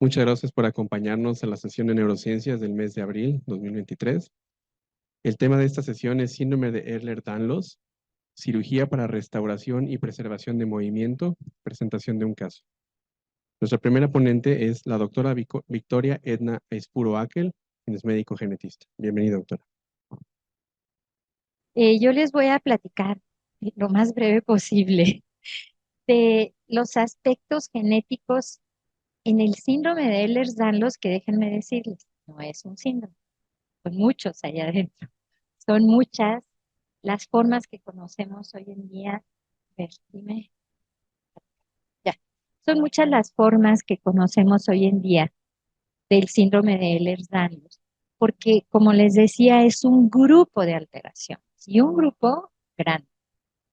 Muchas gracias por acompañarnos a la sesión de neurociencias del mes de abril 2023. El tema de esta sesión es síndrome de Ehlers-Danlos, cirugía para restauración y preservación de movimiento, presentación de un caso. Nuestra primera ponente es la doctora Victoria Edna Espuro Akel, quien es médico genetista. Bienvenida, doctora. Yo les voy a platicar lo más breve posible de los aspectos genéticos en el síndrome de Ehlers-Danlos, que déjenme decirles, no es un síndrome, son muchos allá adentro. Son muchas las formas que conocemos hoy en día. A ver, dime, ya. Son muchas las formas que conocemos hoy en día del síndrome de Ehlers-Danlos, porque como les decía, es un grupo de alteraciones y un grupo grande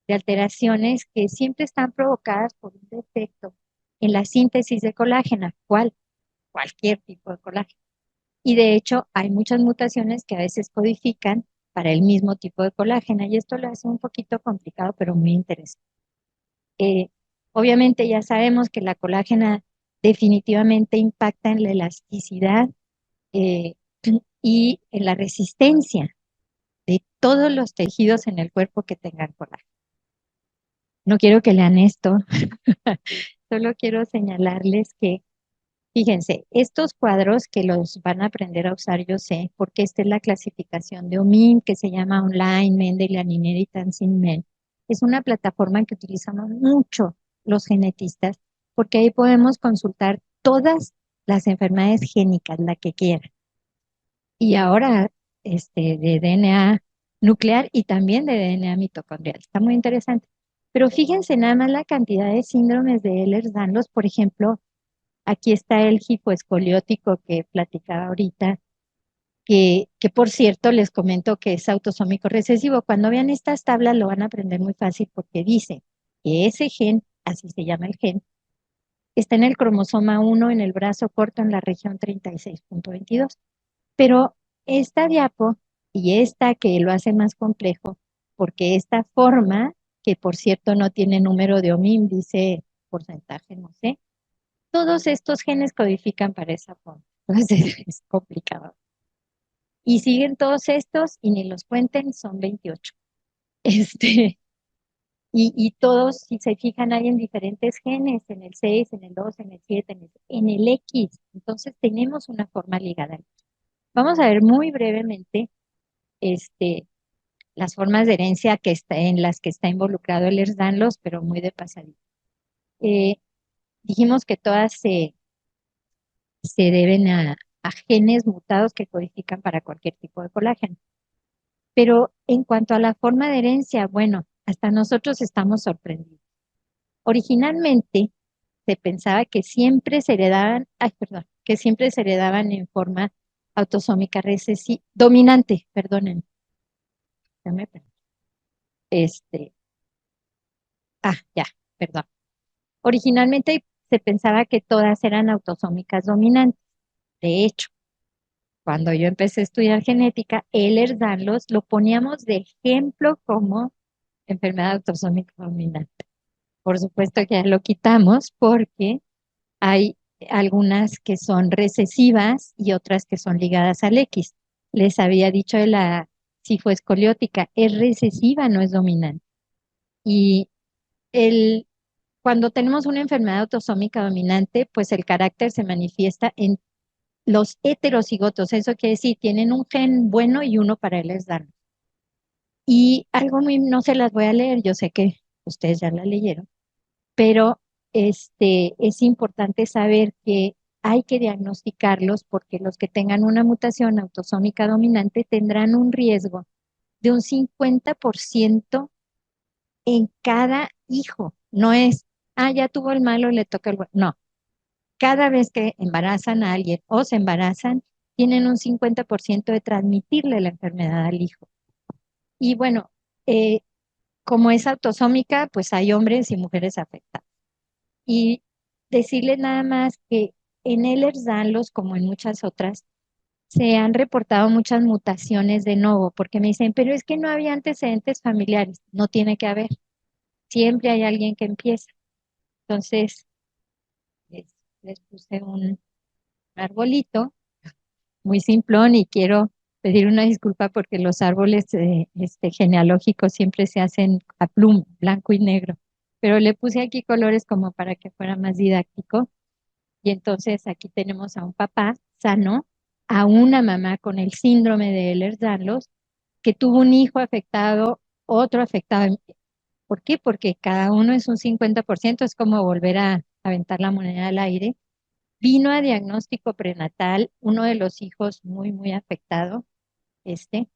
de alteraciones que siempre están provocadas por un defecto en la síntesis de colágeno, cualquier tipo de colágeno. Y de hecho hay muchas mutaciones que a veces codifican para el mismo tipo de colágeno y esto lo hace un poquito complicado, pero muy interesante. Eh, Obviamente ya sabemos que la colágena definitivamente impacta en la elasticidad eh, y en la resistencia de todos los tejidos en el cuerpo que tengan colágeno. No quiero que lean esto, solo quiero señalarles que, fíjense, estos cuadros que los van a aprender a usar, yo sé, porque esta es la clasificación de OMIM, que se llama Online Mendel Inheritance in Men. Es una plataforma que utilizamos mucho los genetistas, porque ahí podemos consultar todas las enfermedades génicas, la que quieran. Y ahora, de DNA nuclear y también de DNA mitocondrial. Está muy interesante. Pero fíjense nada más la cantidad de síndromes de Ehlers-Danlos. Por ejemplo, aquí está el hipoescoliótico que platicaba ahorita, que por cierto les comento que es autosómico recesivo. Cuando vean estas tablas lo van a aprender muy fácil porque dice que ese gen, así se llama el gen, está en el cromosoma 1 en el brazo corto en la región 36.22. Pero esta diapo y esta que lo hace más complejo, porque esta forma, que por cierto no tiene número de OMIM, dice porcentaje, no sé, todos estos genes codifican para esa forma. Entonces es complicado. Y siguen todos estos y ni los cuenten, son 28. Este, y todos, si se fijan, hay en diferentes genes, en el 6, en el 2, en el 7, en el X. Entonces tenemos una forma ligada. Vamos a ver muy brevemente este, las formas de herencia en las que está involucrado el Ehlers-Danlos, pero muy de pasadita. Eh, Dijimos que todas se deben a genes mutados que codifican para cualquier tipo de colágeno. Pero en cuanto a la forma de herencia, bueno, hasta nosotros estamos sorprendidos. Originalmente se pensaba que siempre se heredaban, ay, perdón, que siempre se heredaban en forma autosómica recesiva, dominante, perdonen, ya me perdí. Este, ya, perdón. Originalmente se pensaba que todas eran autosómicas dominantes. De hecho, cuando yo empecé a estudiar genética, Ehlers-Danlos lo poníamos de ejemplo como enfermedad autosómica dominante. Por supuesto que ya lo quitamos porque hay algunas que son recesivas y otras que son ligadas al X. Les había dicho de la cifoescoliótica, es recesiva, no es dominante. Y el, cuando tenemos una enfermedad autosómica dominante, pues el carácter se manifiesta en los heterocigotos. Eso quiere decir, tienen un gen bueno y uno para él les dan. Y algo muy, no se las voy a leer, yo sé que ustedes ya la leyeron, pero es importante saber que hay que diagnosticarlos porque los que tengan una mutación autosómica dominante tendrán un riesgo de un 50% en cada hijo. No es, ya tuvo el malo, le toca el bueno. No, cada vez que embarazan a alguien o se embarazan, tienen un 50% de transmitirle la enfermedad al hijo. Y bueno, eh, como es autosómica, pues hay hombres y mujeres afectadas. Y decirles nada más que en Ehlers-Danlos, como en muchas otras, se han reportado muchas mutaciones de nuevo, porque me dicen, pero es que no había antecedentes familiares. No tiene que haber. Siempre hay alguien que empieza. Entonces, les, les puse un un arbolito muy simplón y quiero pedir una disculpa porque los árboles genealógicos siempre se hacen a pluma, blanco y negro, pero le puse aquí colores como para que fuera más didáctico. Y entonces aquí tenemos a un papá sano, a una mamá con el síndrome de Ehlers-Danlos, que tuvo un hijo afectado, otro afectado. ¿Por qué? Porque cada uno es un 50%, es como volver a aventar la moneda al aire. Vino a diagnóstico prenatal, uno de los hijos muy, muy afectado, este,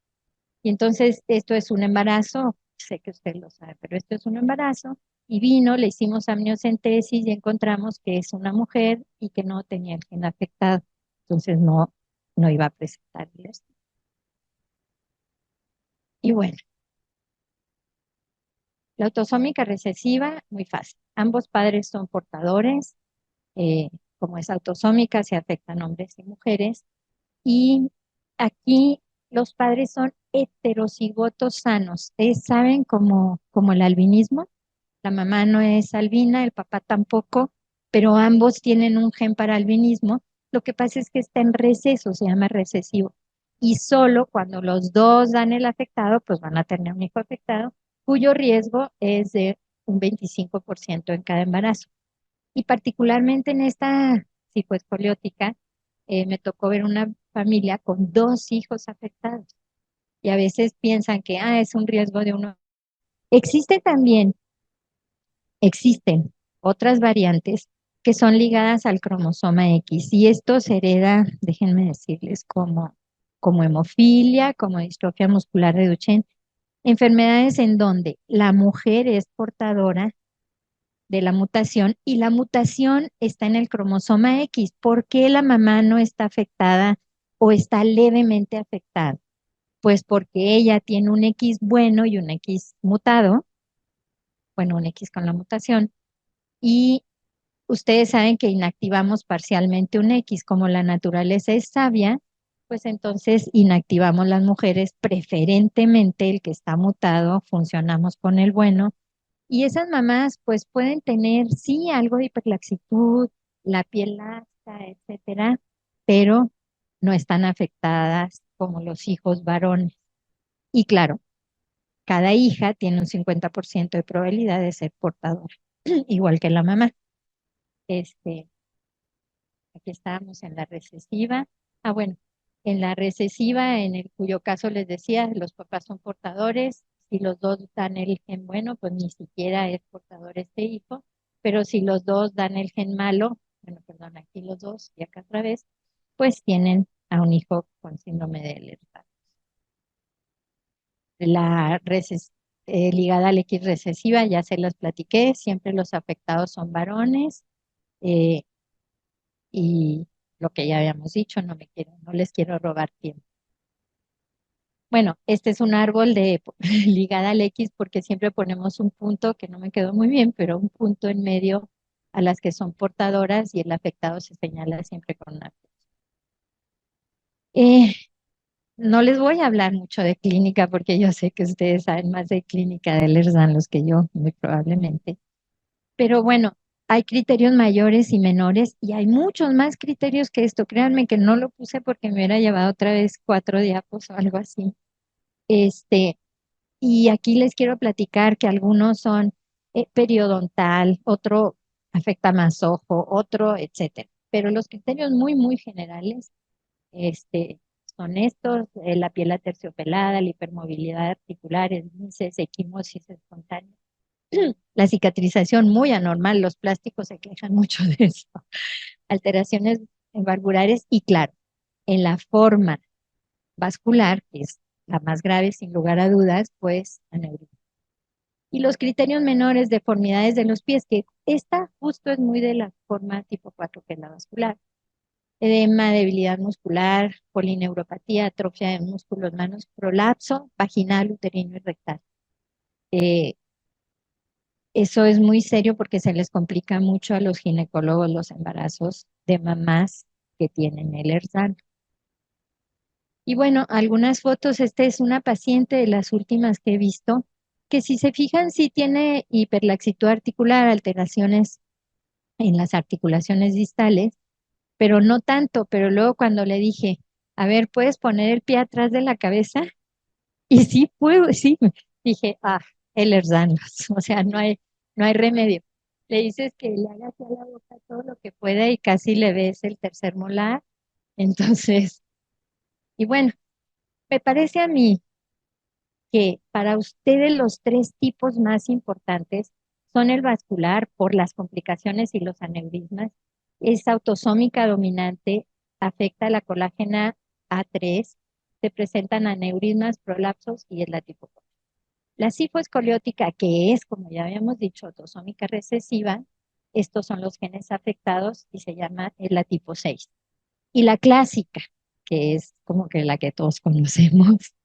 y entonces esto es un embarazo, sé que usted lo sabe, pero esto es un embarazo, y vino, le hicimos amniocentesis y encontramos que es una mujer y que no tenía el gen afectado, entonces no iba a presentar esto. Y bueno, la autosómica recesiva, muy fácil. Ambos padres son portadores, eh, como es autosómica, se afectan hombres y mujeres. Y aquí los padres son heterocigotos sanos. Ustedes saben como el albinismo. La mamá no es albina, el papá tampoco, pero ambos tienen un gen para albinismo. Lo que pasa es que está en receso, se llama recesivo. Y solo cuando los dos dan el afectado, pues van a tener un hijo afectado, cuyo riesgo es de un 25% en cada embarazo. Y particularmente en esta psicoescoliótica, me tocó ver una familia con dos hijos afectados. Y a veces piensan que es un riesgo de uno. Existe también, existen otras variantes que son ligadas al cromosoma X. Y esto se hereda, déjenme decirles, como hemofilia, como distrofia muscular de Duchenne, enfermedades en donde la mujer es portadora de la mutación y la mutación está en el cromosoma X. ¿Por qué la mamá no está afectada o está levemente afectada? Pues porque ella tiene un X bueno y un X mutado, bueno, un X con la mutación, y ustedes saben que inactivamos parcialmente un X, como la naturaleza es sabia, pues entonces inactivamos las mujeres, preferentemente el que está mutado, funcionamos con el bueno. Y esas mamás pues pueden tener, sí, algo de hiperlaxitud, la piel laxa, etcétera, pero no están afectadas como los hijos varones. Y claro, cada hija tiene un 50% de probabilidad de ser portadora, igual que la mamá. Este, Aquí estábamos en la recesiva. Bueno, en la recesiva, en el cuyo caso les decía, los papás son portadores. Si los dos dan el gen bueno, pues ni siquiera es portador este hijo. Pero si los dos dan el gen malo, bueno, perdón, aquí los dos y acá otra vez, pues tienen a un hijo con síndrome de Ehlers-Danlos. La ligada al X recesiva, ya se las platiqué, siempre los afectados son varones. eh, y lo que ya habíamos dicho, no les quiero robar tiempo. Bueno, este es un árbol de ligada al X porque siempre ponemos un punto que no me quedó muy bien, pero un punto en medio a las que son portadoras y el afectado se señala siempre con una. Eh, no les voy a hablar mucho de clínica porque yo sé que ustedes saben más de clínica de Ehlers-Danlos que yo, muy probablemente. Pero bueno, hay criterios mayores y menores y hay muchos más criterios que esto. Créanme que no lo puse porque me hubiera llevado otra vez 4 diapos o algo así. Este, y aquí les quiero platicar que algunos son periodontal, otro afecta más ojo, otro, etcétera. Pero los criterios muy, muy generales, este, son estos: la piel aterciopelada, la hipermovilidad articular, esguinces, equimosis espontánea. La cicatrización muy anormal, los plásticos se quejan mucho de eso. Alteraciones valvulares y claro, en la forma vascular, que es la más grave sin lugar a dudas, pues aneurisma. Y los criterios menores, deformidades de los pies, que esta justo es muy de la forma tipo 4 que es la vascular. Edema, debilidad muscular, polineuropatía, atrofia de músculos, manos, prolapso vaginal, uterino y rectal. Eh, Eso es muy serio porque se les complica mucho a los ginecólogos los embarazos de mamás que tienen el Ehlers-Danlos. Y bueno, algunas fotos. Esta es una paciente de las últimas que he visto, que si se fijan, sí tiene hiperlaxitud articular, alteraciones en las articulaciones distales, pero no tanto, pero luego cuando le dije, a ver, ¿puedes poner el pie atrás de la cabeza? Y sí puedo, sí, dije, Ehlers-Danlos, o sea, no hay remedio. Le dices que le haga hacia la boca todo lo que pueda y casi le ves el tercer molar. Entonces, y bueno, me parece a mí que para ustedes los tres tipos más importantes son el vascular por las complicaciones y los aneurismas, es autosómica dominante, afecta la colágena A3, se presentan aneurismas, prolapsos y es la tipo 4. La cifoescoliótica, que es, como ya habíamos dicho, autosómica recesiva, estos son los genes afectados y se llama es la tipo 6. Y la clásica, que es como que la que todos conocemos,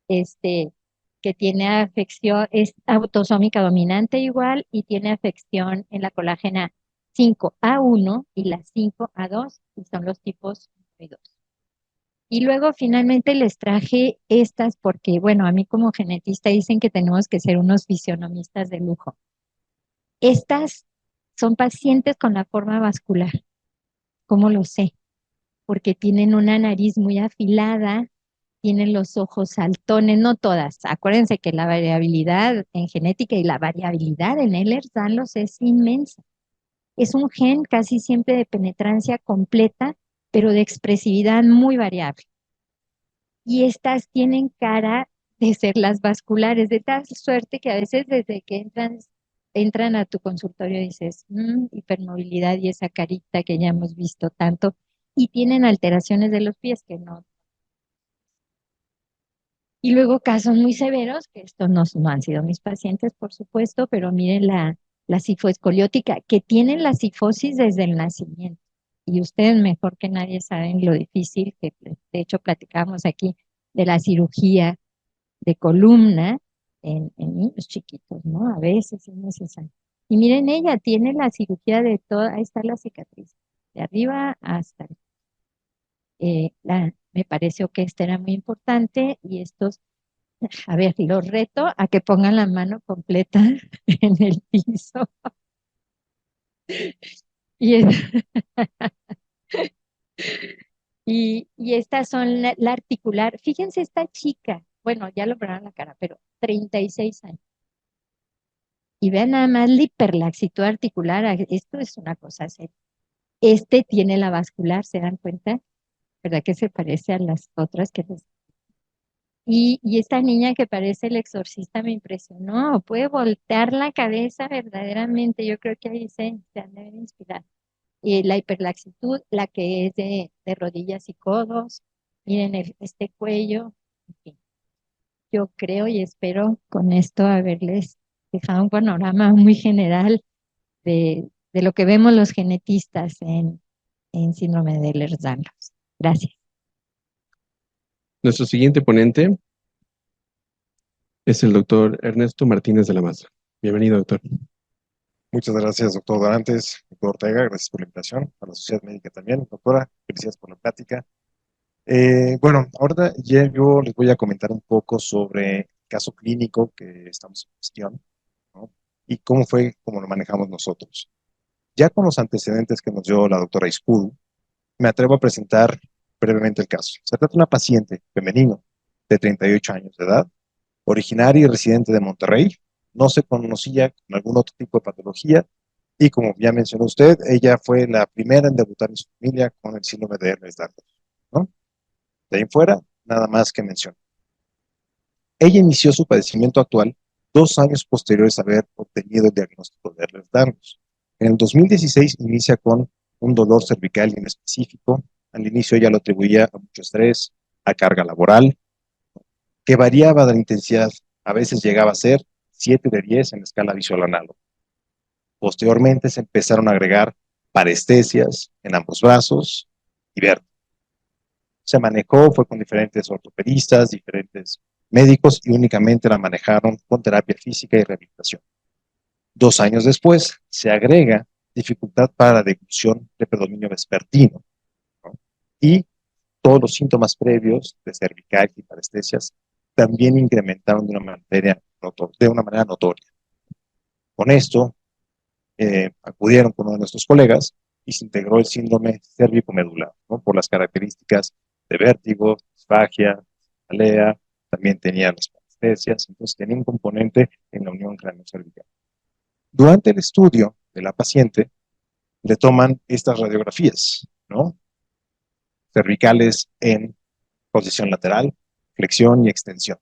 este, que tiene afección, es autosómica dominante igual y tiene afección en la colágena 5A1 y la 5A2, y son los tipos 1 y 2. Y luego finalmente les traje estas porque, bueno, a mí como genetista dicen que tenemos que ser unos fisionomistas de lujo. Estas son pacientes con la forma vascular. ¿Cómo lo sé? Porque tienen una nariz muy afilada, tienen los ojos saltones, no todas. Acuérdense que la variabilidad en genética y la variabilidad en Ehlers-Danlos es inmensa. Es un gen casi siempre de penetrancia completa, pero de expresividad muy variable. Y estas tienen cara de ser las vasculares, de tal suerte que a veces desde que entran a tu consultorio dices, hipermovilidad y esa carita que ya hemos visto tanto, y tienen alteraciones de los pies que no. Y luego casos muy severos, que estos no han sido mis pacientes, por supuesto, pero miren la cifoescoliótica, que tienen la cifosis desde el nacimiento. Y ustedes mejor que nadie saben lo difícil que, de hecho, platicamos aquí de la cirugía de columna en niños chiquitos, ¿no? A veces es necesario. Y miren, ella tiene la cirugía de toda, ahí está la cicatriz, de arriba hasta, me pareció que esta era muy importante y estos, a ver, los reto a que pongan la mano completa en el piso. Y, y estas son la articular. Fíjense esta chica, bueno, ya lo verán la cara, pero 36 años. Y vean nada más la hiperlaxitud articular, esto es una cosa seria. Este tiene la vascular, ¿se dan cuenta? ¿Verdad que se parece a las otras que y esta niña que parece el exorcista me impresionó, puede voltear la cabeza verdaderamente, yo creo que ahí se han de haber inspirado. Y la hiperlaxitud, la que es de rodillas y codos, miren este cuello, en fin. Yo creo y espero con esto haberles dejado un panorama muy general de lo que vemos los genetistas en síndrome de Ehlers-Danlos. Gracias. Nuestro siguiente ponente es el doctor Ernesto Martínez de la Maza. Bienvenido, doctor. Muchas gracias, doctor Dorantes, doctor Ortega, gracias por la invitación, a la sociedad médica también, doctora, felicidades por la plática. Bueno, ahora ya yo les voy a comentar un poco sobre el caso clínico que estamos en cuestión, ¿no? Y cómo lo manejamos nosotros. Ya con los antecedentes que nos dio la doctora Iscudo, me atrevo a presentar brevemente el caso. Se trata de una paciente femenino de 38 años de edad, originaria y residente de Monterrey, no se conocía con algún otro tipo de patología y como ya mencionó usted, ella fue la primera en debutar en su familia con el síndrome de Ehlers-Danlos, ¿no? De ahí en fuera, nada más que mencionar. Ella inició su padecimiento actual 2 años posteriores a haber obtenido el diagnóstico de Ehlers-Danlos. En el 2016 inicia con un dolor cervical inespecífico. Al inicio ella lo atribuía a mucho estrés, a carga laboral, que variaba de la intensidad. A veces llegaba a ser 7 de 10 en la escala visual análoga. Posteriormente se empezaron a agregar parestesias en ambos brazos y vértigo. Se manejó, fue con diferentes ortopedistas, diferentes médicos y únicamente la manejaron con terapia física y rehabilitación. 2 años después se agrega dificultad para la deglución de predominio vespertino, ¿no? Y todos los síntomas previos de cervical y parestesias también incrementaron de una manera notoria. Con esto, acudieron con uno de nuestros colegas y se integró el síndrome cérvico-medular, ¿no? Por las características de vértigo, disfagia, cefalea, también tenía las parestesias, entonces tenía un componente en la unión cráneo-cervical. Durante el estudio de la paciente, le toman estas radiografías, ¿no? Cervicales en posición lateral, flexión y extensión.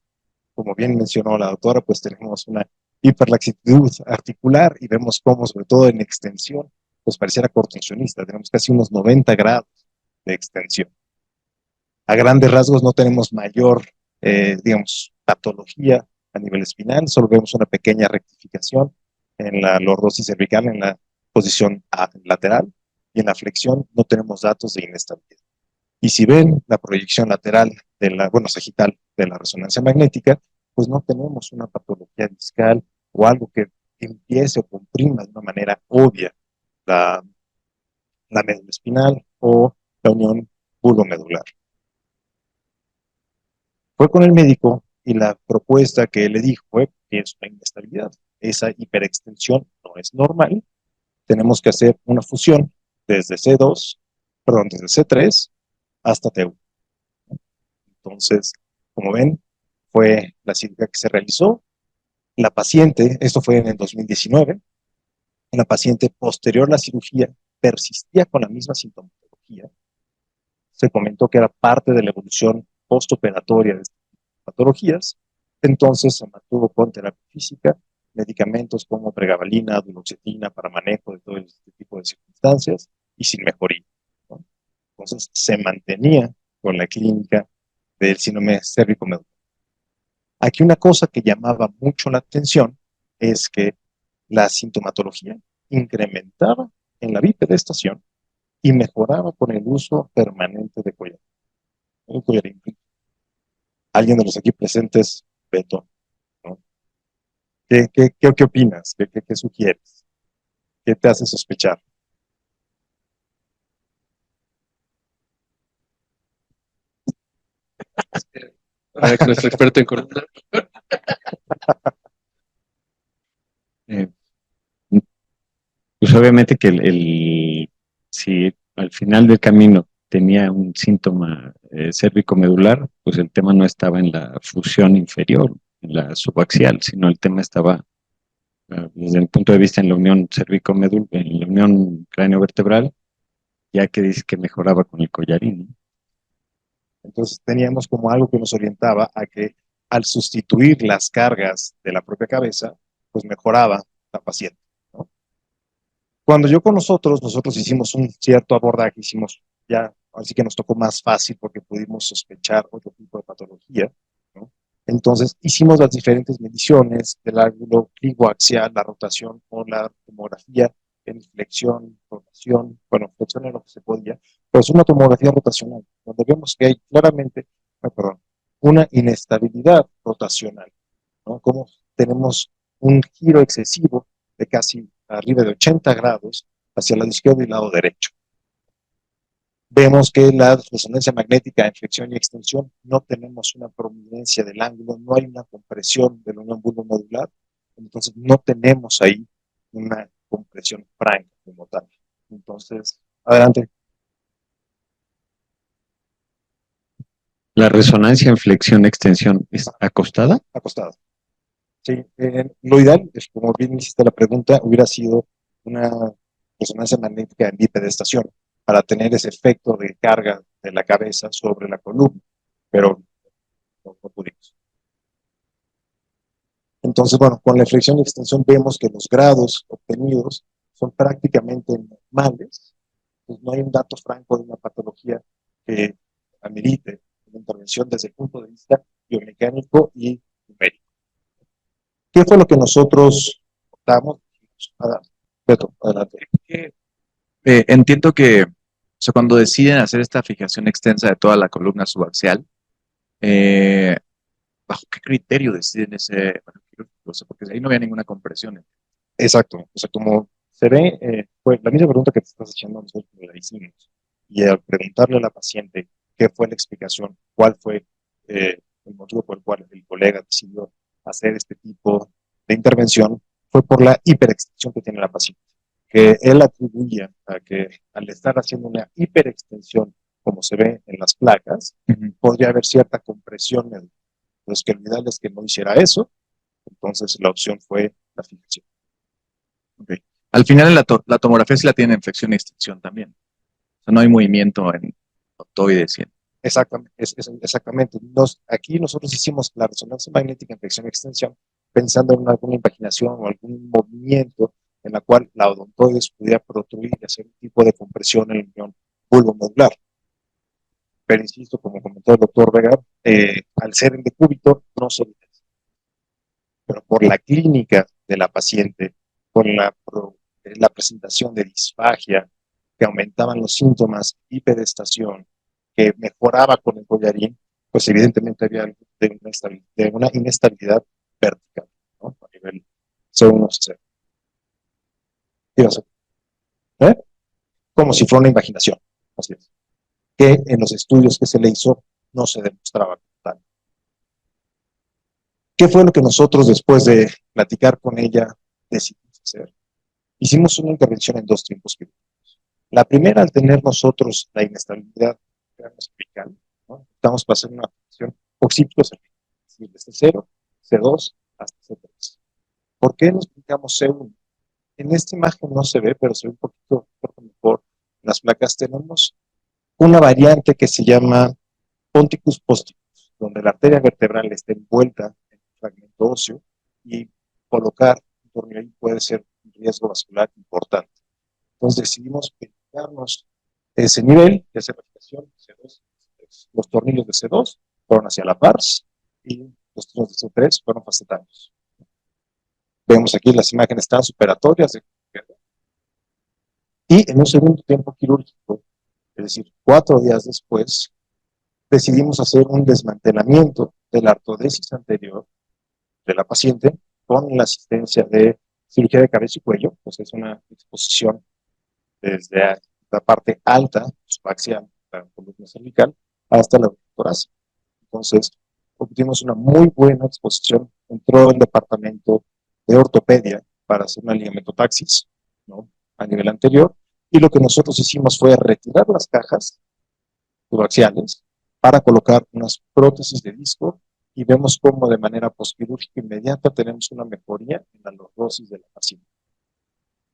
Como bien mencionó la doctora, pues tenemos una hiperlaxitud articular y vemos cómo, sobre todo en extensión, pues pareciera contorsionista. Tenemos casi unos 90 grados de extensión. A grandes rasgos no tenemos mayor, digamos, patología a nivel espinal, solo vemos una pequeña rectificación en la lordosis cervical en la posición lateral y en la flexión no tenemos datos de inestabilidad. Y si ven la proyección lateral de la, bueno, sagital de la resonancia magnética, pues no tenemos una patología discal o algo que empiece o comprima de una manera obvia la médula espinal o la unión bulomedular. Fue con el médico y la propuesta que le dijo fue que es una inestabilidad. Esa hiperextensión no es normal. Tenemos que hacer una fusión desde C2, perdón, desde C3 hasta T1. Entonces, como ven, fue la cirugía que se realizó. La paciente, esto fue en el 2019, la paciente posterior a la cirugía persistía con la misma sintomatología. Se comentó que era parte de la evolución postoperatoria de estas patologías. Entonces se mantuvo con terapia física, medicamentos como pregabalina, duloxetina para manejo de todo este tipo de circunstancias y sin mejoría, ¿no? Entonces se mantenía con la clínica del síndrome cérvico-medular. Aquí una cosa que llamaba mucho la atención es que la sintomatología incrementaba en la bipedestación y mejoraba con el uso permanente de collarín. El collarín. Alguien de los aquí presentes, Beto, ¿no? ¿Qué opinas? ¿Qué sugieres? ¿Qué te hace sospechar? Para que nuestro experto en columna. Eh, pues obviamente que si al final del camino tenía un síntoma cérvico-medular, pues el tema no estaba en la fusión inferior, en la subaxial, sino el tema estaba desde el punto de vista en la unión cérvico-medular, en la unión cráneo-vertebral, ya que dice que mejoraba con el collarín, ¿no? Entonces teníamos como algo que nos orientaba a que al sustituir las cargas de la propia cabeza, pues mejoraba la paciente, ¿no? Cuando yo con nosotros hicimos un cierto abordaje, hicimos ya, así que nos tocó más fácil porque pudimos sospechar otro tipo de patología, ¿no? Entonces hicimos las diferentes mediciones del ángulo clivoaxial, la rotación o la tomografía en flexión, rotación, bueno, flexión en lo que se podía, pero es una tomografía rotacional, donde vemos que hay claramente, una inestabilidad rotacional, ¿no? Como tenemos un giro excesivo de casi arriba de 80 grados hacia el lado izquierdo y el lado derecho. Vemos que la resonancia magnética en flexión y extensión no tenemos una prominencia del ángulo, no hay una compresión de la unión bulomedular, entonces no tenemos ahí una compresión franca como tal. Entonces, adelante. La resonancia en flexión-extensión es acostada. Acostado. Sí, lo ideal, es, como bien hiciste la pregunta, hubiera sido una resonancia magnética en bipedestación para tener ese efecto de carga de la cabeza sobre la columna, pero no pudimos. Entonces, bueno, con la flexión y extensión vemos que los grados obtenidos son prácticamente normales, pues no hay un dato franco de una patología que amerite una intervención desde el punto de vista biomecánico y numérico. ¿Qué fue lo que nosotros optamos? Beto, adelante. Entiendo que, o sea, cuando deciden hacer esta fijación extensa de toda la columna subaxial, eh, ¿bajo qué criterio deciden ese? Bueno, o sea, porque ahí no había ninguna compresión. Exacto, o sea, como se ve, fue la misma pregunta que te estás haciendo nosotros la hicimos. Y al preguntarle a la paciente qué fue la explicación, cuál fue el motivo por el cual el colega decidió hacer este tipo de intervención, fue por la hiperextensión que tiene la paciente. que él atribuía a que al estar haciendo una hiperextensión, como se ve en las placas, podría haber cierta compresión. Entonces, que lo ideal es que no hiciera eso. Entonces, la opción fue la fijación. Ok. Al final en la tomografía sí la tiene en flexión y extensión también. O sea, no hay movimiento en octoides. Exactamente. Exactamente. Aquí nosotros hicimos la resonancia magnética en flexión y extensión pensando en alguna impaginación o algún movimiento en la cual la odontoides pudiera protruir y hacer un tipo de compresión en la unión bulbomedular. Pero insisto, como comentó el doctor Vega, al ser en decúbito no se evidencia. Pero por la clínica de la paciente, por la presentación de disfagia, que aumentaban los síntomas, hiperestación, que mejoraba con el collarín, pues evidentemente había algo de una inestabilidad vertical, ¿no? A nivel C1, C0. ¿Eh? Como si fuera una imaginación. Así es. Que en los estudios que se le hizo no se demostraba tal. ¿Qué fue lo que nosotros, después de platicar con ella, decidimos hacer? Hicimos una intervención en 2 tiempos quirúrgicos. La primera, al tener nosotros la inestabilidad cervical, ¿no? Estamos pasando una función occipito cervical, desde C0, C2 hasta C3. ¿Por qué nos aplicamos C1? En esta imagen no se ve, pero se ve un poquito mejor. En las placas tenemos una variante que se llama ponticus posticus, donde la arteria vertebral está envuelta en un fragmento óseo y colocar un tornillo ahí puede ser un riesgo vascular importante. Entonces decidimos verificarnos ese nivel de certificación C2. Los tornillos de C2 fueron hacia la pars y los tornillos de C3 fueron facetarios. Vemos aquí las imágenes transoperatorias de y en un segundo tiempo quirúrgico, es decir, 4 días después, decidimos hacer un desmantelamiento de la artrodesis anterior de la paciente con la asistencia de cirugía de cabeza y cuello, pues es una exposición desde la parte alta, subaxial, la columna cervical, hasta la torácica. Entonces, obtuvimos una muy buena exposición. Entró el departamento de ortopedia para hacer una ligamentotaxis, ¿no? A nivel anterior. Y lo que nosotros hicimos fue retirar las cajas subaxiales para colocar unas prótesis de disco y vemos cómo de manera postquirúrgica inmediata tenemos una mejoría en la lordosis de la paciente.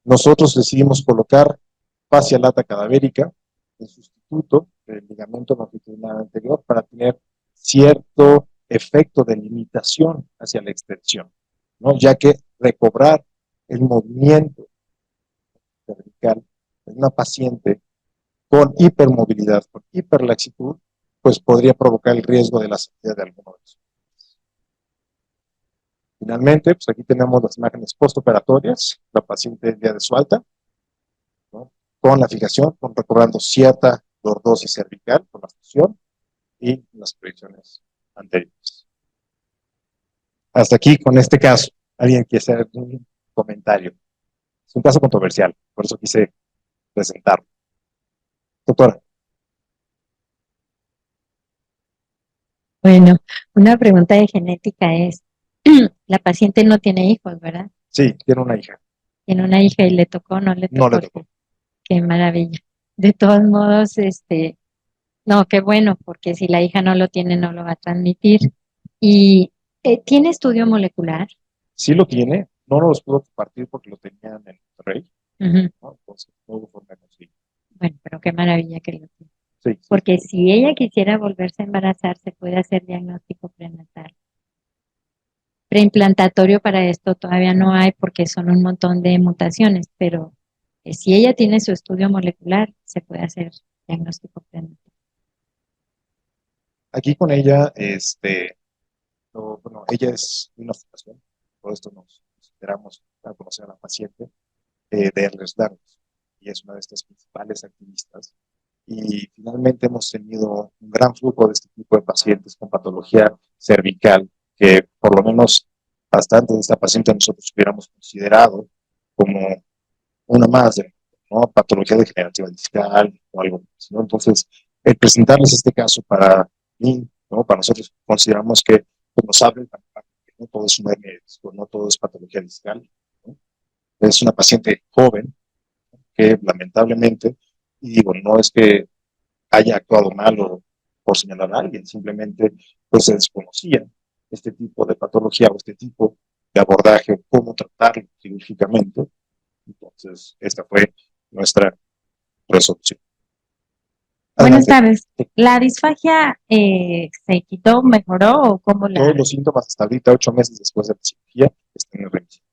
Nosotros decidimos colocar fascia lata cadavérica en sustituto del ligamento longitudinal anterior para tener cierto efecto de limitación hacia la extensión, ¿no? Ya que recobrar el movimiento cervical en una paciente con hipermovilidad, con hiperlaxitud, pues podría provocar el riesgo de la salida de alguno de ellos. Finalmente, pues aquí tenemos las imágenes postoperatorias, la paciente el día de su alta, ¿no? Con la fijación, recobrando cierta lordosis cervical con la fusión y las proyecciones anteriores. Hasta aquí con este caso. ¿Alguien quiere hacer un comentario? Es un caso controversial, por eso quise presentarlo. Doctora. Bueno, una pregunta de genética es, la paciente no tiene hijos, ¿verdad? Sí, tiene una hija. Tiene una hija y le tocó, no le tocó. No le tocó. Qué maravilla. De todos modos, no, qué bueno, porque si la hija no lo tiene, no lo va a transmitir. ¿Y tiene estudio molecular? Sí lo tiene, no los pudo compartir porque lo tenían en Monterrey, Ujú. ¿no? Entonces no hubo forma de conseguir. Bueno, pero qué maravilla que lo tiene. Sí, Porque si ella quisiera volverse a embarazar, se puede hacer diagnóstico prenatal. Preimplantatorio para esto todavía no hay porque son un montón de mutaciones, pero si ella tiene su estudio molecular, se puede hacer diagnóstico prenatal. aquí con ella, bueno, ella es una fundación, por esto nos enteramos a conocer a la paciente de Ehlers-Danlos, y es una de estas principales activistas. Y finalmente hemos tenido un gran flujo de este tipo de pacientes con patología cervical, que por lo menos bastante de esta paciente nosotros hubiéramos considerado como una más de, ¿no? Patología degenerativa discal o algo así, ¿no? Entonces, el presentarles este caso para mí, ¿no? Para nosotros consideramos que pues, nos abre el panorama, que no todo es un hernia disco, no todo es patología discal, ¿no? Es una paciente joven, que lamentablemente, y digo, no es que haya actuado mal o por señalar a alguien, simplemente pues se desconocía este tipo de patología o este tipo de abordaje o cómo tratarlo quirúrgicamente. Entonces, esta fue nuestra resolución. Buenas Adelante. tardes. ¿La disfagia se quitó, mejoró o cómo la...? Todos los síntomas hasta ahorita, 8 meses después de la cirugía, están en remisión.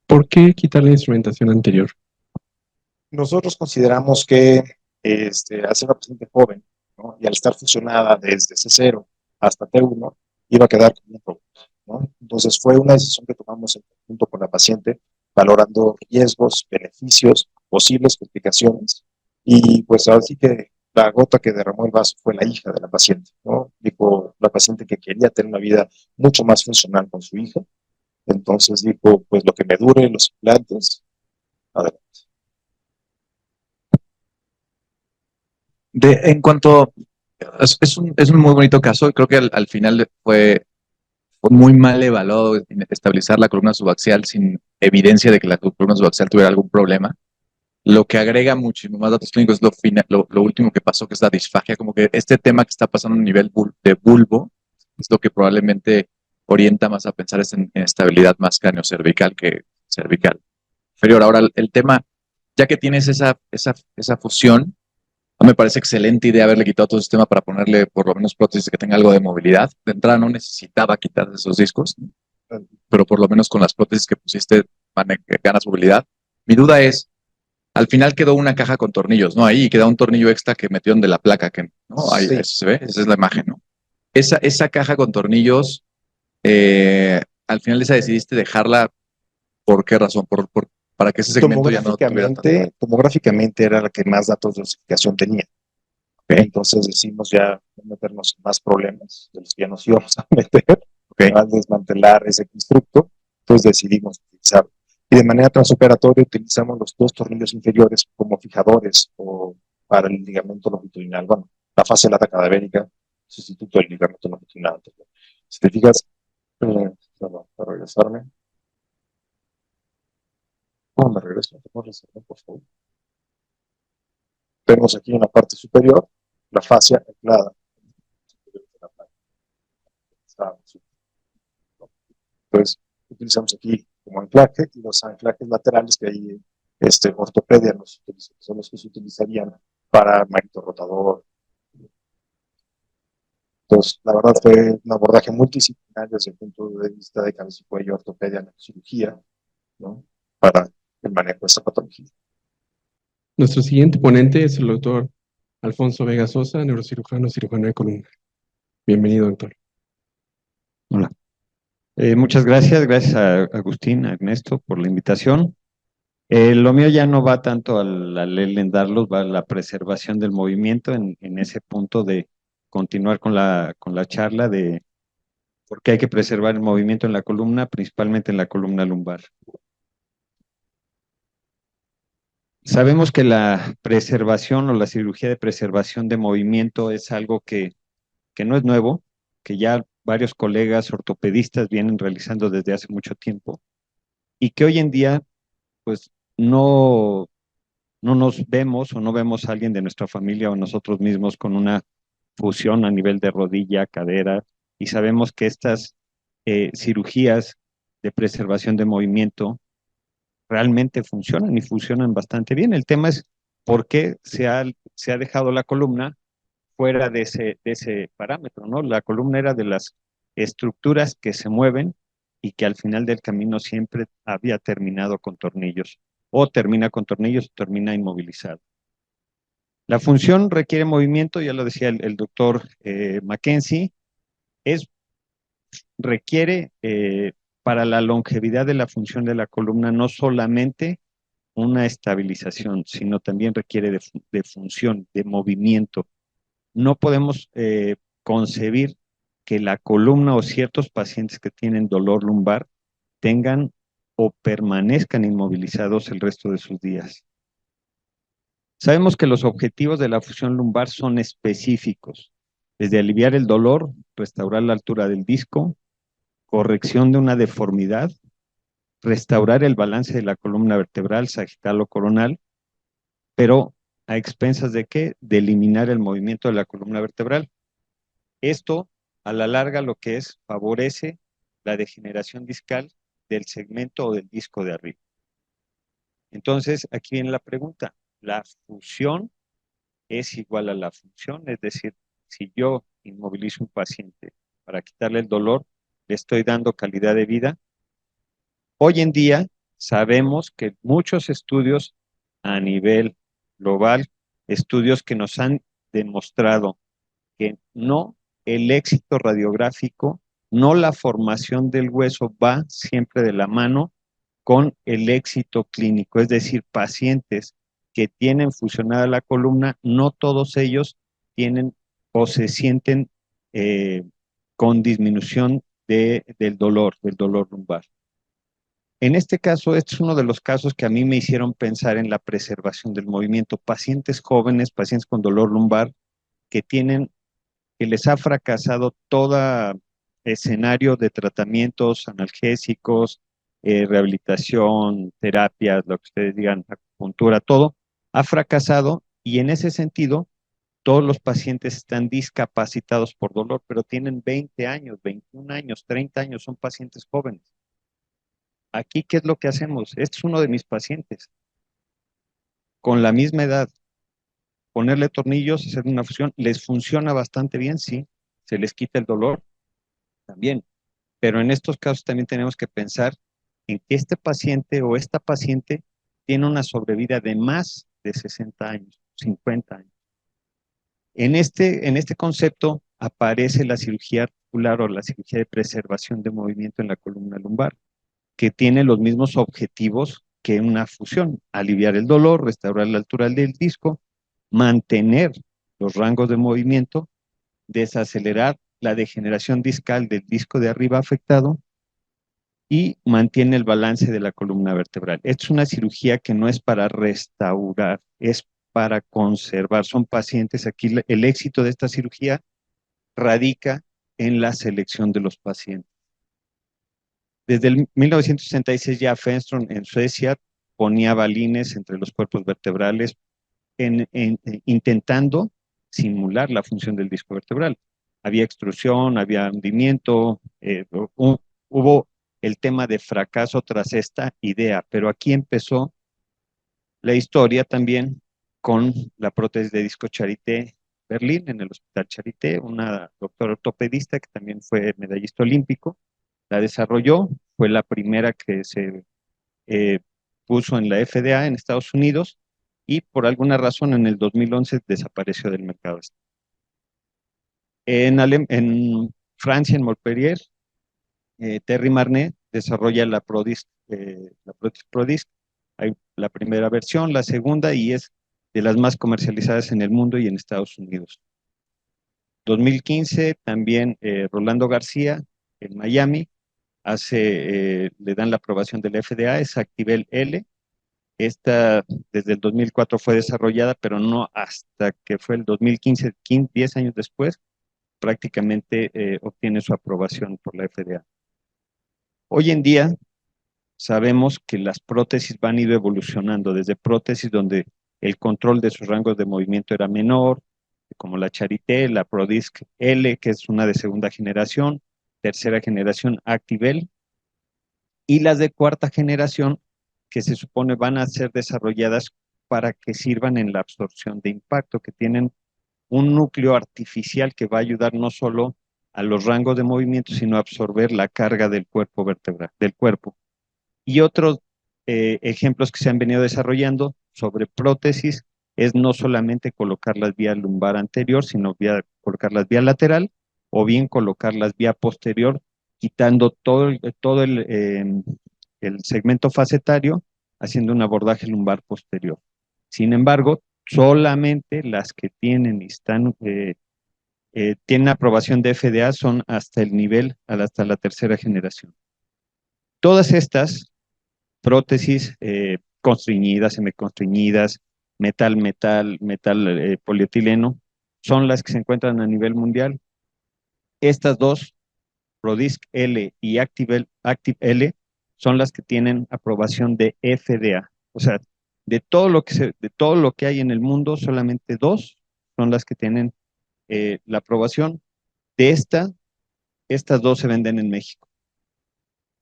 ¿Por qué quitar la instrumentación anterior? Nosotros consideramos que al ser una paciente joven, ¿no? Y al estar fusionada desde C0 hasta T1, iba a quedar como un robot, ¿no? Entonces fue una decisión que tomamos en conjunto con la paciente, valorando riesgos, beneficios, posibles complicaciones. Y pues ahora sí que la gota que derramó el vaso fue la hija de la paciente, ¿no? Dijo la paciente que quería tener una vida mucho más funcional con su hija. Entonces dijo, pues lo que me dure los implantes, adelante. En cuanto, es un muy bonito caso, y creo que al final fue muy mal evaluado en estabilizar la columna subaxial sin evidencia de que la columna subaxial tuviera algún problema. Lo que agrega muchísimo más datos clínicos es lo último que pasó, que es la disfagia, como que este tema que está pasando a nivel de bulbo es lo que probablemente orienta más a pensar en estabilidad más craneocervical que cervical inferior. Ahora, el tema, ya que tienes esa fusión, no me parece excelente idea haberle quitado todo el sistema para ponerle por lo menos prótesis que tenga algo de movilidad. De entrada no necesitaba quitar esos discos, pero por lo menos con las prótesis que pusiste ganas movilidad. Mi duda es, al final quedó una caja con tornillos, ¿no? Ahí queda un tornillo extra que metieron de la placa, que no, ahí Sí. eso se ve, esa es la imagen, ¿no? Esa caja con tornillos, al final esa decidiste dejarla, ¿por qué razón? Para que ese segmento ya no tuviera tanto. Tomográficamente era la que más datos de dosificación tenía. Entonces decidimos ya no meternos en más problemas de los que ya nos íbamos a meter, al desmantelar ese constructo. Entonces decidimos utilizarlo. Y de manera transoperatoria utilizamos los 2 tornillos inferiores como fijadores o para el ligamento longitudinal. Bueno, la fase lata cadavérica, sustituto del ligamento longitudinal anterior. Si te fijas, para regresarme. ¿Cómo me regreso? Por favor. Tenemos aquí en la parte superior la fascia anclada. Entonces, utilizamos aquí como anclaje y los anclajes laterales que hay ortopedia son los que se utilizarían para manito rotador. Entonces, la verdad fue un abordaje multidisciplinario desde el punto de vista de cabeza y cuello, ortopedia, cirugía, ¿no? Para el manejo de esta patología. Nuestro siguiente ponente es el doctor Alfonso Vega Sosa, neurocirujano, cirujano de columna. Bienvenido, doctor. Hola. Muchas gracias a Agustín, a Ernesto por la invitación. Lo mío ya no va tanto al enlendarlos, va a la preservación del movimiento en ese punto de continuar con la charla de por qué hay que preservar el movimiento en la columna, principalmente en la columna lumbar. Sabemos que la preservación o la cirugía de preservación de movimiento es algo que no es nuevo, que ya varios colegas ortopedistas vienen realizando desde hace mucho tiempo y que hoy en día pues no nos vemos o no vemos a alguien de nuestra familia o nosotros mismos con una fusión a nivel de rodilla, cadera, y sabemos que estas cirugías de preservación de movimiento realmente funcionan y funcionan bastante bien. El tema es por qué se ha dejado la columna fuera de ese parámetro, ¿no? La columna era de las estructuras que se mueven y que al final del camino siempre había terminado con tornillos, o termina con tornillos o termina inmovilizado. La función requiere movimiento, ya lo decía el doctor Mackenzie, requiere para la longevidad de la función de la columna no solamente una estabilización, sino también requiere de función, de movimiento. No podemos concebir que la columna o ciertos pacientes que tienen dolor lumbar tengan o permanezcan inmovilizados el resto de sus días. Sabemos que los objetivos de la fusión lumbar son específicos, desde aliviar el dolor, restaurar la altura del disco, corrección de una deformidad restaurar el balance de la columna vertebral sagital o coronal, pero ¿a expensas de qué? De eliminar el movimiento de la columna vertebral. Esto, a la larga, lo que es, favorece la degeneración discal del segmento o del disco de arriba. Entonces, aquí viene la pregunta. ¿La fusión es igual a la función? Es decir, si yo inmovilizo un paciente para quitarle el dolor, le estoy dando calidad de vida. Hoy en día sabemos que muchos estudios a nivel global, estudios que nos han demostrado que no, el éxito radiográfico, no la formación del hueso va siempre de la mano con el éxito clínico, es decir, pacientes que tienen fusionada la columna, no todos ellos tienen o se sienten con disminución del dolor lumbar. En este caso, este es uno de los casos que a mí me hicieron pensar en la preservación del movimiento. Pacientes jóvenes, pacientes con dolor lumbar, que les ha fracasado todo escenario de tratamientos analgésicos, rehabilitación, terapias, lo que ustedes digan, acupuntura, todo, ha fracasado y en ese sentido, todos los pacientes están discapacitados por dolor, pero tienen 20 años, 21 años, 30 años, son pacientes jóvenes. Aquí, ¿qué es lo que hacemos? Este es uno de mis pacientes, con la misma edad, ponerle tornillos, hacer una fusión, les funciona bastante bien, sí, se les quita el dolor también, pero en estos casos también tenemos que pensar en que este paciente o esta paciente tiene una sobrevida de más de 60 años, 50 años. En este concepto aparece la cirugía articular o la cirugía de preservación de movimiento en la columna lumbar, que tiene los mismos objetivos que una fusión: aliviar el dolor, restaurar la altura del disco, mantener los rangos de movimiento, desacelerar la degeneración discal del disco de arriba afectado y mantiene el balance de la columna vertebral. Esta es una cirugía que no es para restaurar, es para conservar. Son pacientes, aquí el éxito de esta cirugía radica en la selección de los pacientes. Desde el 1966 ya Fenstrom en Suecia ponía balines entre los cuerpos vertebrales intentando simular la función del disco vertebral. Había extrusión, había hundimiento, hubo el tema de fracaso tras esta idea, pero aquí empezó la historia también con la prótesis de disco Charité Berlín, en el Hospital Charité, una doctora ortopedista que también fue medallista olímpico, la desarrolló, fue la primera que se puso en la FDA en Estados Unidos y por alguna razón en el 2011 desapareció del mercado. En Francia, en Montpellier, Terry Marnet desarrolla la prótesis Prodisc. Hay la primera versión, la segunda, y es de las más comercializadas en el mundo y en Estados Unidos. 2015 también Rolando García en Miami le dan la aprobación del FDA, es Activel L. Esta desde el 2004 fue desarrollada, pero no hasta que fue el 2015, 10 años después, prácticamente obtiene su aprobación por la FDA. Hoy en día sabemos que las prótesis van ido evolucionando, desde prótesis donde el control de sus rangos de movimiento era menor, como la Charité, la Prodisc L, que es una de segunda generación, tercera generación Activel, y las de cuarta generación, que se supone van a ser desarrolladas para que sirvan en la absorción de impacto, que tienen un núcleo artificial que va a ayudar no solo a los rangos de movimiento, sino a absorber la carga del cuerpo vertebral, del cuerpo. Y otros ejemplos que se han venido desarrollando sobre prótesis es no solamente colocarlas vía lumbar anterior, sino colocarlas vía lateral o bien colocarlas vía posterior, quitando todo el segmento facetario, haciendo un abordaje lumbar posterior. Sin embargo, solamente las que tienen tienen aprobación de FDA son hasta el nivel, hasta la tercera generación. Todas estas prótesis constriñidas, semiconstriñidas, metal, polietileno, son las que se encuentran a nivel mundial. Estas dos, Prodisc L y Active L, son las que tienen aprobación de FDA. O sea, de todo lo que hay en el mundo, solamente 2 son las que tienen la aprobación. De estas 2 se venden en México.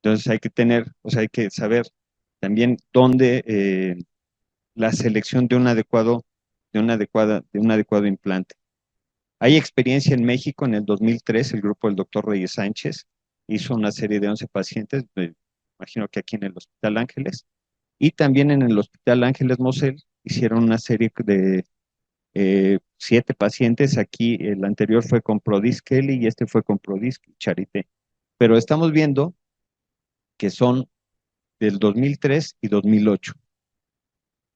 Entonces hay que saber también dónde la selección de un adecuado implante. Hay experiencia en México. En el 2003, el grupo del doctor Reyes Sánchez hizo una serie de 11 pacientes, imagino que aquí en el Hospital Ángeles, y también en el Hospital Ángeles Mosel hicieron una serie de 7 pacientes. Aquí el anterior fue con Prodis Kelly y este fue con Prodis Charité. Pero estamos viendo que son del 2003 y 2008.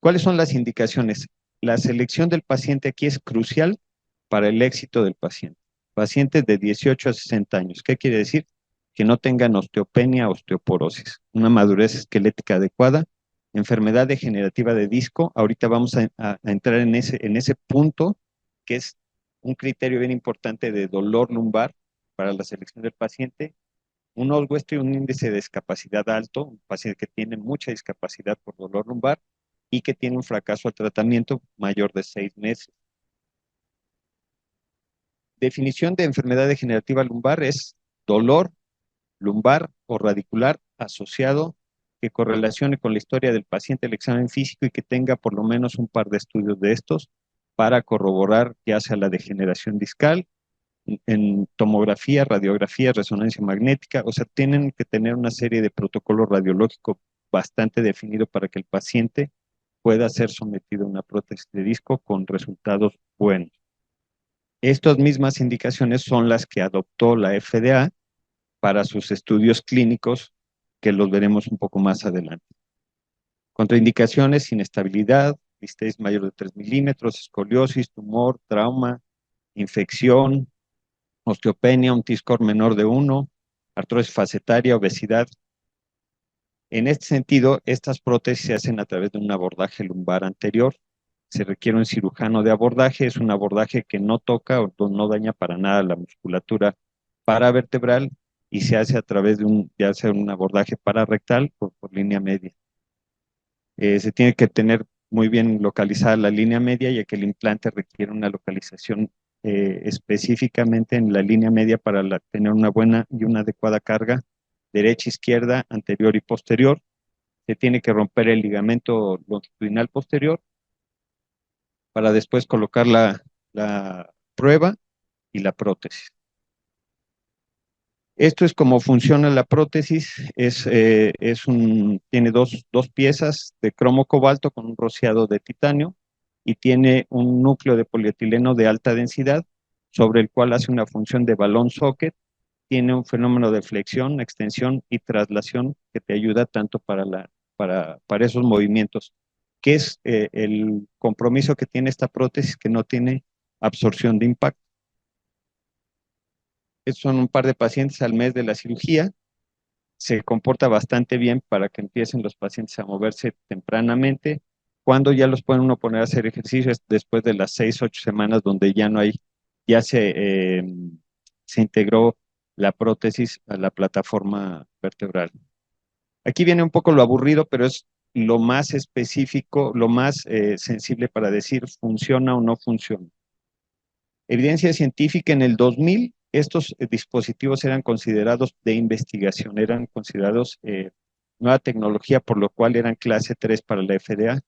¿Cuáles son las indicaciones? La selección del paciente aquí es crucial para el éxito del paciente. Pacientes de 18 a 60 años. ¿Qué quiere decir? Que no tengan osteopenia, osteoporosis, una madurez esquelética adecuada, enfermedad degenerativa de disco. Ahorita vamos a entrar en ese punto, que es un criterio bien importante de dolor lumbar para la selección del paciente. Un Oswestry, un índice de discapacidad alto, un paciente que tiene mucha discapacidad por dolor lumbar y que tiene un fracaso al tratamiento mayor de 6 meses. Definición de enfermedad degenerativa lumbar es dolor lumbar o radicular asociado que correlacione con la historia del paciente, el examen físico, y que tenga por lo menos un par de estudios de estos para corroborar ya sea la degeneración discal, en tomografía, radiografía, resonancia magnética. O sea, tienen que tener una serie de protocolos radiológicos bastante definidos para que el paciente pueda ser sometido a una prótesis de disco con resultados buenos. Estas mismas indicaciones son las que adoptó la FDA para sus estudios clínicos, que los veremos un poco más adelante. Contraindicaciones: inestabilidad, listesis mayor de 3 milímetros, escoliosis, tumor, trauma, infección, osteopenia, un T-score menor de 1, artrosis facetaria, obesidad. En este sentido, estas prótesis se hacen a través de un abordaje lumbar anterior. Se requiere un cirujano de abordaje. Es un abordaje que no toca o no daña para nada la musculatura paravertebral y se hace a través de ya sea un abordaje pararectal o por línea media. Se tiene que tener muy bien localizada la línea media, ya que el implante requiere una localización específicamente en la línea media para tener una buena y una adecuada carga derecha, izquierda, anterior y posterior. Se tiene que romper el ligamento longitudinal posterior para después colocar la prueba y la prótesis. Esto es cómo funciona la prótesis. Tiene dos piezas de cromo cobalto con un rociado de titanio y tiene un núcleo de polietileno de alta densidad sobre el cual hace una función de balón socket. Tiene un fenómeno de flexión, extensión y traslación que te ayuda tanto para esos movimientos, que es el compromiso que tiene esta prótesis, que no tiene absorción de impacto. Estos son un par de pacientes al mes de la cirugía. Se comporta bastante bien para que empiecen los pacientes a moverse tempranamente. Cuando ya los pueden uno poner a hacer ejercicios después de las 6, 8 semanas, donde ya se integró la prótesis a la plataforma vertebral. Aquí viene un poco lo aburrido, pero es lo más específico, lo más sensible para decir funciona o no funciona. Evidencia científica: en el 2000, estos dispositivos eran considerados de investigación, eran considerados nueva tecnología, por lo cual eran clase 3 para la FDA.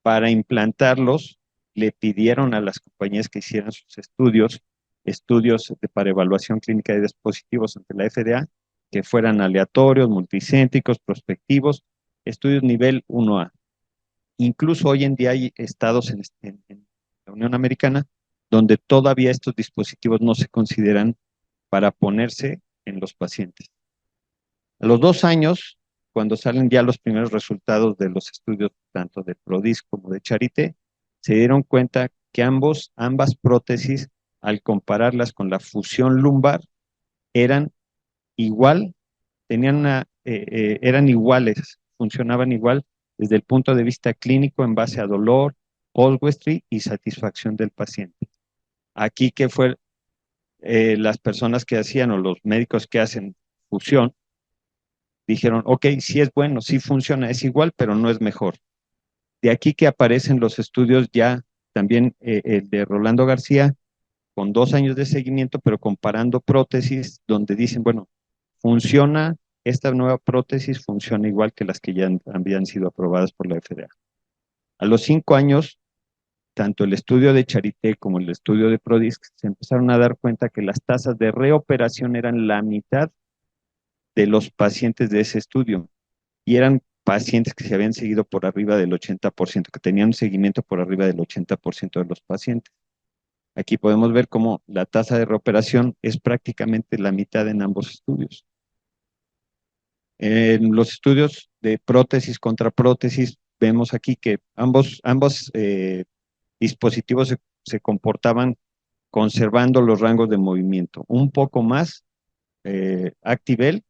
Para implantarlos, le pidieron a las compañías que hicieran sus estudios para evaluación clínica de dispositivos ante la FDA, que fueran aleatorios, multicéntricos, prospectivos, estudios nivel 1A. Incluso hoy en día hay estados en la Unión Americana donde todavía estos dispositivos no se consideran para ponerse en los pacientes. A los 2 años, cuando salen ya los primeros resultados de los estudios tanto de Prodis como de Charité, se dieron cuenta que ambas prótesis, al compararlas con la fusión lumbar, eran iguales, funcionaban igual desde el punto de vista clínico en base a dolor, Oswestry y satisfacción del paciente. Aquí, que fue las personas que hacían o los médicos que hacen fusión, dijeron, ok, sí es bueno, sí funciona, es igual, pero no es mejor. De aquí que aparecen los estudios ya, también el de Rolando García, con 2 años de seguimiento, pero comparando prótesis, donde dicen, bueno, funciona, esta nueva prótesis funciona igual que las que ya habían sido aprobadas por la FDA. A los 5 años, tanto el estudio de Charité como el estudio de PRODISC se empezaron a dar cuenta que las tasas de reoperación eran la mitad de los pacientes de ese estudio y eran pacientes que se habían seguido por arriba del 80%, que tenían un seguimiento por arriba del 80% de los pacientes. Aquí podemos ver cómo la tasa de reoperación es prácticamente la mitad en ambos estudios. En los estudios de prótesis contra prótesis, vemos aquí que ambos dispositivos se comportaban conservando los rangos de movimiento, un poco más Activel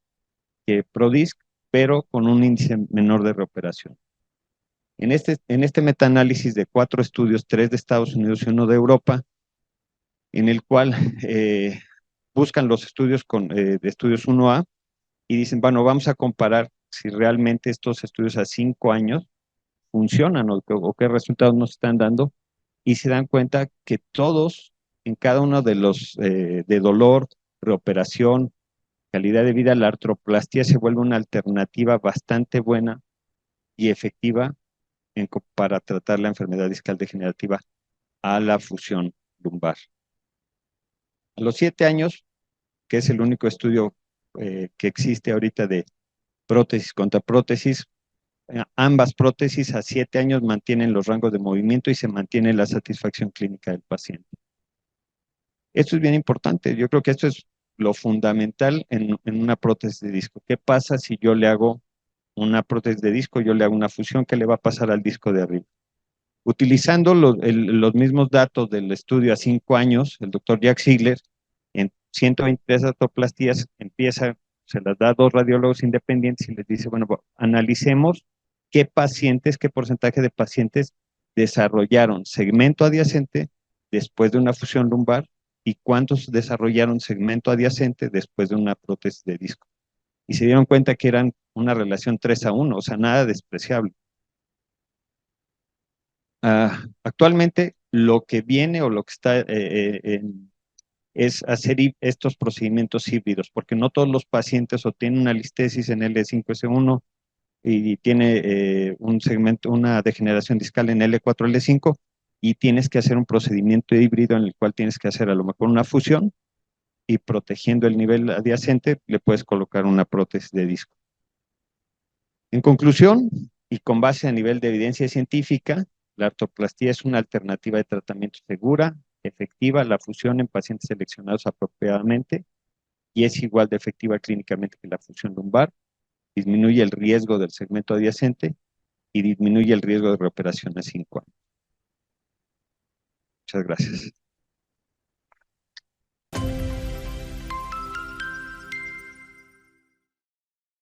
que PRODISC, pero con un índice menor de reoperación. En este metaanálisis de 4 estudios, 3 de Estados Unidos y 1 de Europa, en el cual buscan los estudios de estudios 1A y dicen, bueno, vamos a comparar si realmente estos estudios a 5 años funcionan o qué resultados nos están dando, y se dan cuenta que todos, en cada uno de los de dolor, reoperación, calidad de vida, la artroplastía se vuelve una alternativa bastante buena y efectiva para tratar la enfermedad discal degenerativa a la fusión lumbar. A los 7 años, que es el único estudio que existe ahorita de prótesis contra prótesis, ambas prótesis a 7 años mantienen los rangos de movimiento y se mantiene la satisfacción clínica del paciente. Esto es bien importante. Yo creo que esto es lo fundamental en una prótesis de disco. ¿Qué pasa si yo le hago una prótesis de disco, yo le hago una fusión? ¿Qué le va a pasar al disco de arriba? Utilizando los mismos datos del estudio a 5 años, el doctor Jack Ziegler, en 123 artroplastías, se las da a 2 radiólogos independientes y les dice, bueno, analicemos qué porcentaje de pacientes desarrollaron segmento adyacente después de una fusión lumbar y cuántos desarrollaron segmento adyacente después de una prótesis de disco. Y se dieron cuenta que eran una relación 3:1, o sea, nada despreciable. Actualmente lo que viene o lo que está es hacer estos procedimientos híbridos, porque no todos los pacientes o tienen una listesis en L5-S1 y tiene una degeneración discal en L4, L5, y tienes que hacer un procedimiento híbrido en el cual tienes que hacer a lo mejor una fusión y protegiendo el nivel adyacente le puedes colocar una prótesis de disco. En conclusión, y con base a nivel de evidencia científica, la artroplastía es una alternativa de tratamiento segura, efectiva, la fusión en pacientes seleccionados apropiadamente y es igual de efectiva clínicamente que la fusión lumbar, disminuye el riesgo del segmento adyacente y disminuye el riesgo de reoperación a 5 años. Muchas gracias.